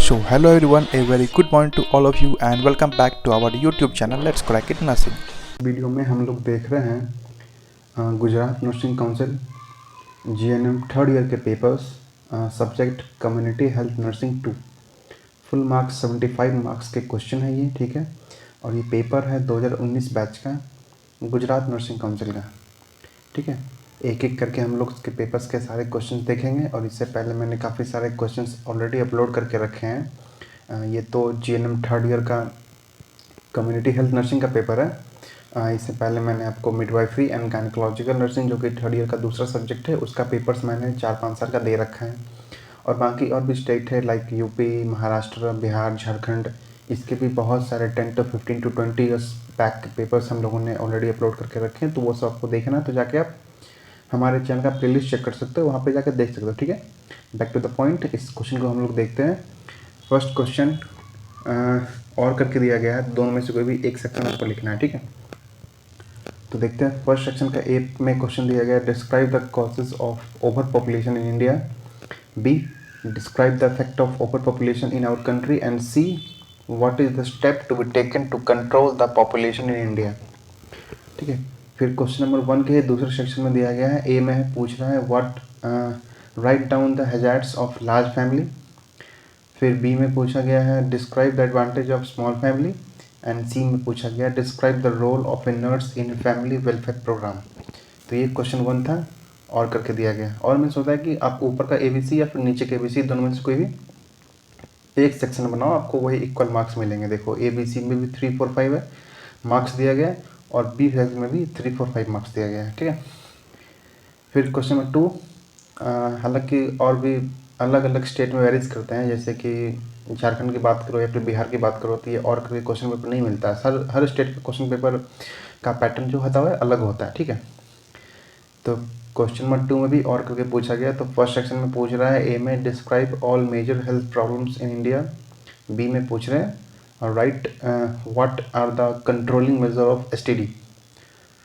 So hello everyone, a very good morning to all of you and welcome back to our YouTube channel Let's Crack It Nursing। Video में हम लोग देख रहे हैं Gujarat nursing council GNM third year के papers, subject community health nursing 2। Full marks 75 marks के question है ये, ठीक है। और ये पेपर है 2019 बैच का गुजरात नर्सिंग काउंसिल का, ठीक है। एक एक करके हम लोग इसके पेपर्स के सारे क्वेश्चंस देखेंगे। और इससे पहले मैंने काफ़ी सारे क्वेश्चंस ऑलरेडी अपलोड करके रखे हैं। ये तो जीएनएम थर्ड ईयर का कम्युनिटी हेल्थ नर्सिंग का पेपर है। इससे पहले मैंने आपको मिडवाइफरी एंड गायनेकोलॉजिकल नर्सिंग, जो कि थर्ड ईयर का दूसरा सब्जेक्ट है, उसका पेपर्स मैंने 4-5 साल का दे रखा है। और बाकी और भी स्टेट है लाइक यूपी, महाराष्ट्र, बिहार, झारखंड, इसके भी बहुत सारे 10 to 15 to 20 ईयर्स बैक के पेपर्स हम लोगों ने ऑलरेडी अपलोड करके रखे हैं। तो वो सब आपको देखना है तो जाके आप हमारे चैनल का प्लेलिस्ट चेक कर सकते हो, वहाँ पे जाकर देख सकते हो, ठीक है। बैक टू द पॉइंट, इस क्वेश्चन को हम लोग देखते हैं। फर्स्ट क्वेश्चन और करके दिया गया है, दोनों में से कोई भी एक सेक्शन आपको लिखना है, ठीक है। तो देखते हैं फर्स्ट सेक्शन का ए में क्वेश्चन दिया गया है, describe the causes of overpopulation in India. B, describe the effect of overpopulation in our country. And C, what is the step to be taken to control the population in India, ठीक है। फिर question number 1 के दूसरे section में दिया गया है, A में है, पूछ रहा है what, write down the hazards of large family. फिर बी में पूछा गया है, describe the advantage of small family. And C में पूछा गया, describe the role of a nurse in family welfare programme. तो ये क्वेश्चन 1 था और करके दिया गया। और मैं सोचा कि आप ऊपर का ABC या फिर नीचे के ABC दोनों में से कोई भी एक सेक्शन बनाओ, आपको वही इक्वल मार्क्स मिलेंगे। देखो ABC में भी 3, 4, 5 है मार्क्स दिया गया है, और बी सेक्शन में भी 3, 4, 5 मार्क्स दिया गया है, ठीक है। फिर क्वेश्चन नंबर 2, हालांकि और भी अलग अलग स्टेट में वेरीज करते हैं, जैसे कि झारखंड की बात करो या फिर बिहार की बात करो तो ये और करके क्वेश्चन पेपर नहीं मिलता है। हर स्टेट का क्वेश्चन पेपर का पैटर्न जो होता है अलग होता है, ठीक है। तो क्वेश्चन नंबर 2 में भी और करके पूछा गया। तो फर्स्ट सेक्शन में पूछ रहा है, ए में describe all major health problems in India. B में पूछ रहे हैं, right what are the controlling major of STD।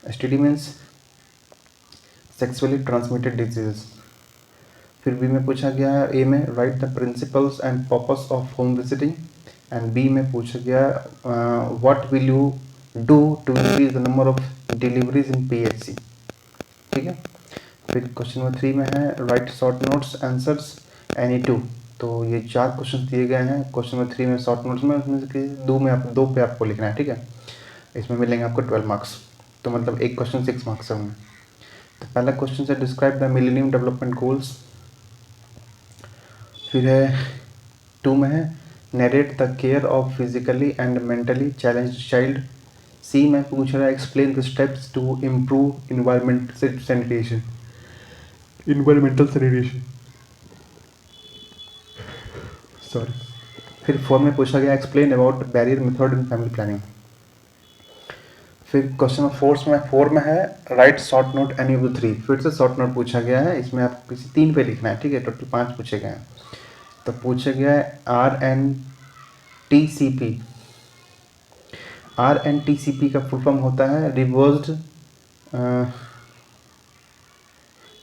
STD means sexually transmitted diseases. फिर बी में पूछा गया है, ए में write the principles and purpose of home visiting. And B में पूछा गया, what will you do to increase the number of deliveries in PHC, ठीक है। फिर क्वेश्चन नंबर 3 में है, write short notes answers any two. तो ये 4 क्वेश्चन दिए गए हैं क्वेश्चन नंबर 3 में शॉर्ट नोट्स में, उसमें से दो पे आपको लिखना है, ठीक है। इसमें मिलेंगे आपको 12 मार्क्स, तो मतलब एक क्वेश्चन 6 मार्क्स होंगे। तो पहला क्वेश्चन से describe the millennium development goals. फिर है 2 में है, narrate the care of physically and mentally challenged child. C में पूछ रहा है, explain the steps to improve environmental sanitation. Sorry. फिर 4 में पूछा गया, explain about barrier method in family planning. फिर क्वेश्चन 4 में है, write short note any of the 3। फिर से शॉर्ट नोट पूछा गया है, इसमें आप किसी 3 पे लिखना है, ठीक है। टोटल 5 पूछे गए हैं। तो पूछा गया है RNTCP का फुल फॉर्म होता है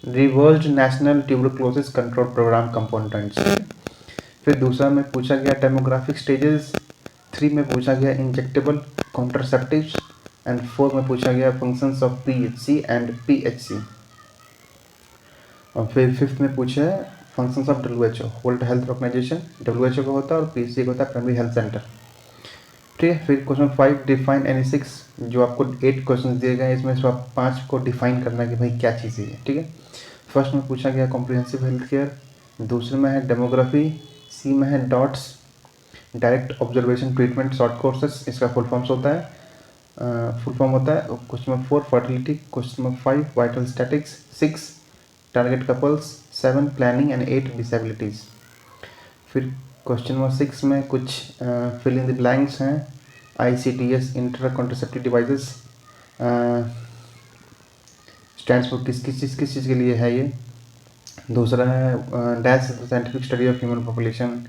reversed national tuberculosis control programme components. फिर दूसरा में पूछा गया डेमोग्राफिक स्टेजेस। 3 में पूछा गया इंजेक्टेबल कॉन्ट्रासेप्टिव्स। एंड 4 में पूछा गया functions of PHC and PHC। और फिर 5th में पूछा है functions of WHO, world health organisation, WHO का होता है, और PHC का होता है प्राइमरी हेल्थ सेंटर, ठीक है। फिर क्वेश्चन 5, डिफाइन एनी 6। जो आपको 8 क्वेश्चन दिए गए हैं, इसमें से आप 5 को डिफाइन करना है कि भाई क्या चीज़ है, ठीक है। फर्स्ट में पूछा गया कॉम्प्रिहेंसिव हेल्थ केयर। दूसरे में है डेमोग्राफी। सी में है DOTS, direct observation treatment short courses, इसका फुल फॉर्म होता है question number 4 fertility. Question number 5 vital statics. 6 target couples. 7 planning and 8 disabilities. फिर क्वेश्चन नंबर 6 में कुछ फिल इन द ब्लैंक्स हैं। ICTS intra contraceptive devices stands for किस चीज़ के लिए है ये। दूसरा है dash scientific study of human population.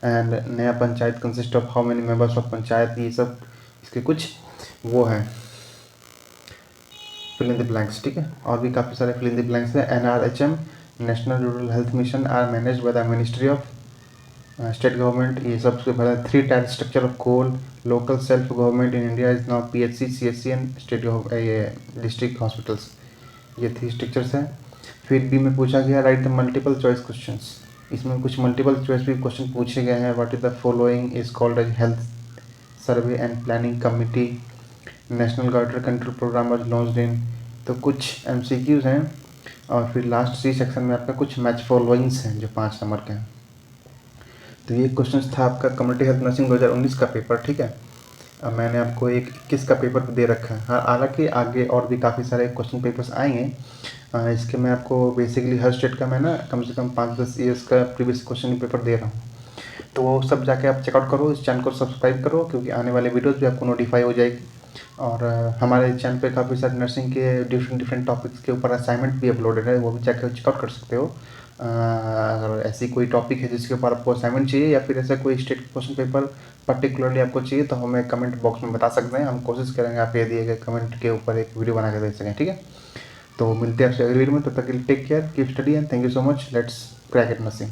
And नया panchayat consist of how many members of panchayat, ये सब इसके कुछ वो है फिल इन द ब्लैंक्स, ठीक है। और भी काफ़ी सारे फिल इन द ब्लैंक्स है। NRHM national rural health mission are managed by the ministry of state government, ये सबसे पहले 3 टायर स्ट्रक्चर ऑफ कोल, local self government in India is now PHC, CSC and state ये district hospitals, ये 3 structures हैं। फिर B में पूछा गया write the multiple choice questions, इसमें कुछ मल्टीपल चॉइस भी क्वेश्चन पूछे गए हैं। What is the following is called as health survey and planning committee, national goitre control programme was launched in, तो कुछ MCQs हैं। और फिर लास्ट सी सेक्शन में आपका कुछ मैच फॉलोइंग्स हैं जो 5 नंबर के हैं। तो ये क्वेश्चन था आपका कम्युनिटी हेल्थ नर्सिंग 2019 का पेपर, ठीक है। अब मैंने आपको एक 21 का पेपर दे रखा है। हालांकि आगे और भी काफ़ी सारे क्वेश्चन पेपर्स आएंगे। इसके मैं आपको बेसिकली हर स्टेट का मैं ना कम से कम 5-10 ईयर्स का प्रीवियस क्वेश्चन पेपर दे रहा हूँ, तो वो सब जाके आप चेकआउट करो, इस चैनल को सब्सक्राइब करो, क्योंकि आने वाले वीडियोज़ भी आपको नोटिफाई हो जाएगी। और हमारे चैनल पे काफ़ी सारे नर्सिंग के डिफरेंट टॉपिक्स के ऊपर असाइनमेंट भी अपलोडेड है, वो भी जाकर चेकआउट कर सकते हो। अगर ऐसी कोई टॉपिक है जिसके ऊपर आपको असाइनमेंट चाहिए या फिर ऐसा कोई स्टेट क्वेश्चन पेपर पर्टिकुलरली आपको चाहिए, तो हमें कमेंट बॉक्स में बता सकते हैं। हम कोशिश करेंगे आप ये दिए गए कमेंट के ऊपर एक वीडियो बना के दे सकें, ठीक है। तो मिलते हैं आपसे अगली वीडियो में, तब तक के लिए take care, keep study and thank you so much. Let's crack it nursing.